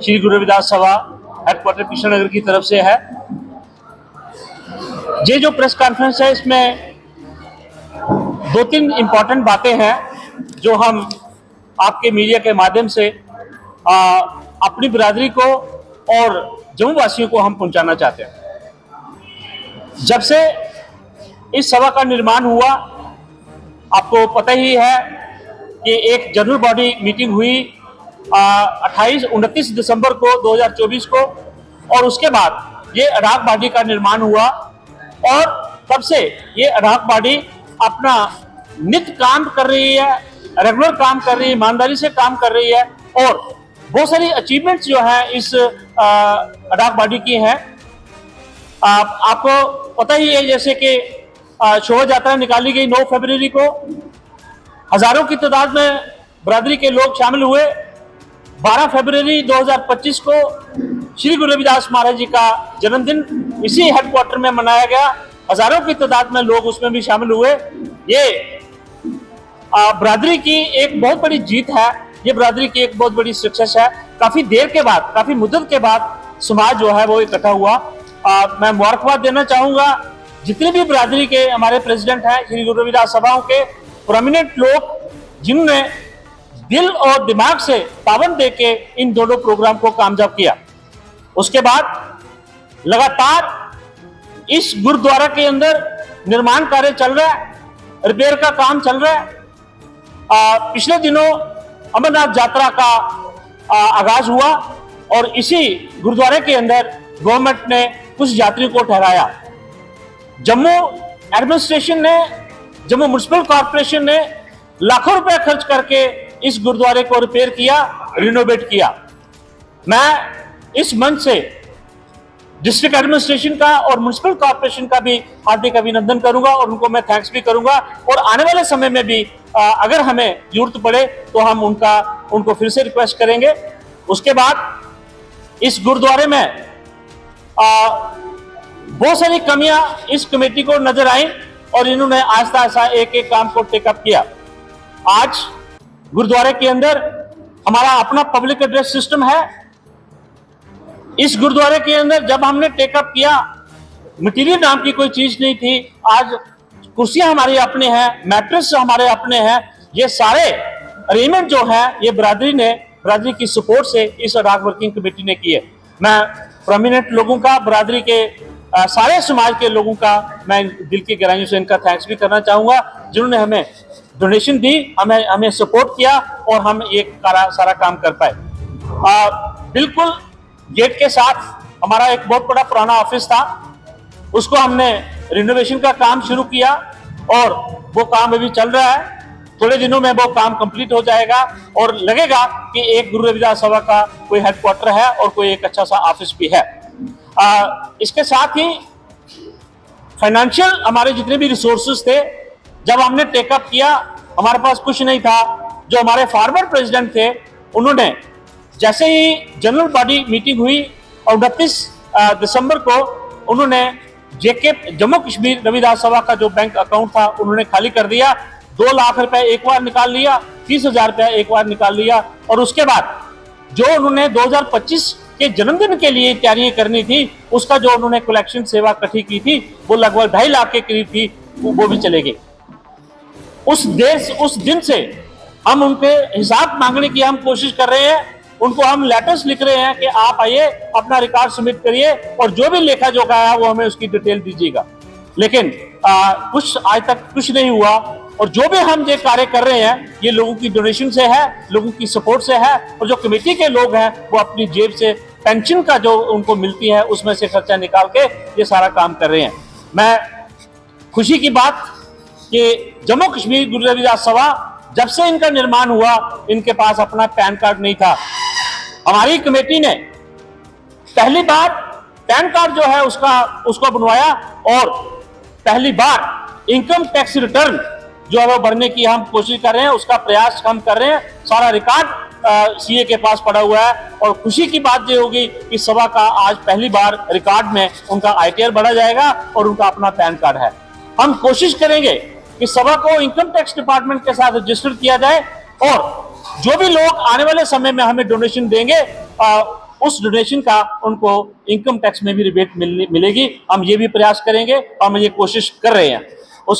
श्री गुरु रविदास सभा हेडक्वार्टर कृष्णनगर की तरफ से है। ये जो प्रेस कॉन्फ्रेंस है इसमें दो तीन इम्पोर्टेंट बातें हैं जो हम आपके मीडिया के माध्यम से अपनी बिरादरी को और जम्मू वासियों को हम पहुंचाना चाहते हैं। जब से इस सभा का निर्माण हुआ, आपको पता ही है कि एक जनरल बॉडी मीटिंग हुई 29 दिसंबर को 2024 को, और उसके बाद ये अडाक बॉडी का निर्माण हुआ और तब से ये अडाक बॉडी अपना नित्य काम कर रही है, रेगुलर काम कर रही है, ईमानदारी से काम कर रही है और बहुत सारी अचीवमेंट्स जो है इस अडाक बॉडी की हैं। आपको पता ही है जैसे कि शोभा यात्रा निकाली गई 9 फरवरी को, हजारों की तादाद में बिरादरी के लोग शामिल हुए। 12 फरवरी 2025 को श्री गुरु रविदास महाराज जी का जन्मदिन इसी हेडक्वार्टर में मनाया गया। हजारों की तादाद में लोग उसमें भी शामिल हुए। ये बिरादरी की एक बहुत बड़ी जीत है, ये बिरादरी की एक बहुत बड़ी सक्सेस है। काफी देर के बाद, काफी मुद्दत के बाद समाज जो है वो इकट्ठा हुआ। मैं मुबारकबाद देना चाहूंगा जितने भी बिरादरी के हमारे प्रेसिडेंट हैं, श्री गुरु रविदास सभाओं के प्रोमिनेंट लोग, जिन्होंने दिल और दिमाग से ताबन देके इन दोनों प्रोग्राम को कामयाब किया। उसके बाद लगातार इस गुरुद्वारा के अंदर निर्माण कार्य चल रहा है, रिपेयर का काम चल रहा है। पिछले दिनों अमरनाथ यात्रा का आगाज हुआ और इसी गुरुद्वारे के अंदर गवर्नमेंट ने कुछ यात्रियों को ठहराया। जम्मू एडमिनिस्ट्रेशन ने, जम्मू म्युनिसिपल कॉर्पोरेशन ने लाखों रुपए खर्च करके इस गुरुद्वारे को रिपेयर किया, रिनोवेट किया। मैं इस मंच से डिस्ट्रिक्ट एडमिनिस्ट्रेशन का और म्युनिसिपल कॉर्पोरेशन का भी हार्दिक अभिनंदन करूंगा और उनको मैं थैंक्स भी करूंगा, और आने वाले समय में भी अगर हमें जरूरत पड़े तो हम उनको फिर से रिक्वेस्ट करेंगे। उसके बाद इस गुरुद्वारे में बहुत सारी कमियां इस कमेटी को नजर आई और इन्होंने आहिस्ता आहिस्ता एक एक काम को टेकअप किया। आज गुरुद्वारे के अंदर हमारा अपना पब्लिक एड्रेस सिस्टम है। इस गुरुद्वारे के अंदर जब हमने टेकअप किया, मटीरियल नाम की कोई चीज नहीं थी। आज कुर्सियां हमारे अपने हैं, मैट्रेस हमारे अपने हैं। ये सारे अरेंजमेंट जो है ये बिरादरी की सपोर्ट से इस अडाक वर्किंग कमेटी ने की है। मैं प्रोमिनेंट लोगों का, बिरादरी के सारे समाज के लोगों का मैं दिल की गहराइयों से इनका थैंक्स भी करना चाहूंगा, जिन्होंने हमें डोनेशन दी, हमें सपोर्ट किया और हम ये सारा काम कर पाए। बिल्कुल गेट के साथ हमारा एक बहुत बड़ा पुराना ऑफिस था, उसको हमने रिनोवेशन का काम शुरू किया और वो काम अभी चल रहा है। थोड़े दिनों में वो काम कंप्लीट हो जाएगा और लगेगा कि एक गुरु रविदास सभा का कोई हेडक्वार्टर है और कोई एक अच्छा सा ऑफिस भी है। इसके साथ ही फाइनेंशियल हमारे जितने भी रिसोर्सेज थे, जब हमने टेकअप किया हमारे पास कुछ नहीं था। जो हमारे फॉर्मर प्रेसिडेंट थे, उन्होंने जैसे ही जनरल बॉडी मीटिंग हुई और 29 दिसंबर को उन्होंने जेके जम्मू कश्मीर रविदास सभा का जो बैंक अकाउंट था उन्होंने खाली कर दिया। 2 लाख रुपए एक बार निकाल लिया, 30,000 रुपया एक बार निकाल लिया और उसके बाद जो उन्होंने 2025 के जन्मदिन के लिए तैयारियां करनी थी, उसका जो उन्होंने कलेक्शन सेवा इकट्ठी की थी वो लगभग 2.5 लाख के करीब थी, वो भी चले गए। उस दिन से हम उनके हिसाब मांगने की हम कोशिश कर रहे हैं। उनको हम लेटर्स लिख रहे हैं कि आप आइए, अपना रिकॉर्ड सबमिट करिए और जो भी लेखा जोखा है वो हमें उसकी डिटेल दीजिएगा। लेकिन कुछ आज तक कुछ नहीं हुआ और जो भी हम ये कार्य कर रहे हैं ये लोगों की डोनेशन से है, लोगों की सपोर्ट से है और जो कमेटी के लोग हैं वो अपनी जेब से पेंशन का जो उनको मिलती है उसमें से खर्चा निकाल के ये सारा काम कर रहे हैं। मैं खुशी की बात कि जम्मू कश्मीर गुरु रविदास सभा जब से इनका निर्माण हुआ, इनके पास अपना पैन कार्ड नहीं था। हमारी कमेटी ने पहली बार पैन कार्ड जो है उसको बनवाया और पहली बार इनकम टैक्स रिटर्न जो है वो भरने की हम कोशिश कर रहे हैं, उसका प्रयास हम कर रहे हैं। सारा रिकॉर्ड सीए के पास पड़ा हुआ है और खुशी की बात ये होगी कि सभा का आज पहली बार रिकॉर्ड में उनका आईटीआर बढ़ा जाएगा और उनका अपना पैन कार्ड है। हम कोशिश करेंगे कि सभा को इनकम टैक्स डिपार्टमेंट के साथ रजिस्टर किया जाए और जो भी लोग आने वाले समय में हमें डोनेशन देंगे उस डोनेशन का उनको इनकम टैक्स में भी रिबेट मिलेगी। हम ये भी प्रयास करेंगे और हम ये कोशिश कर रहे हैं।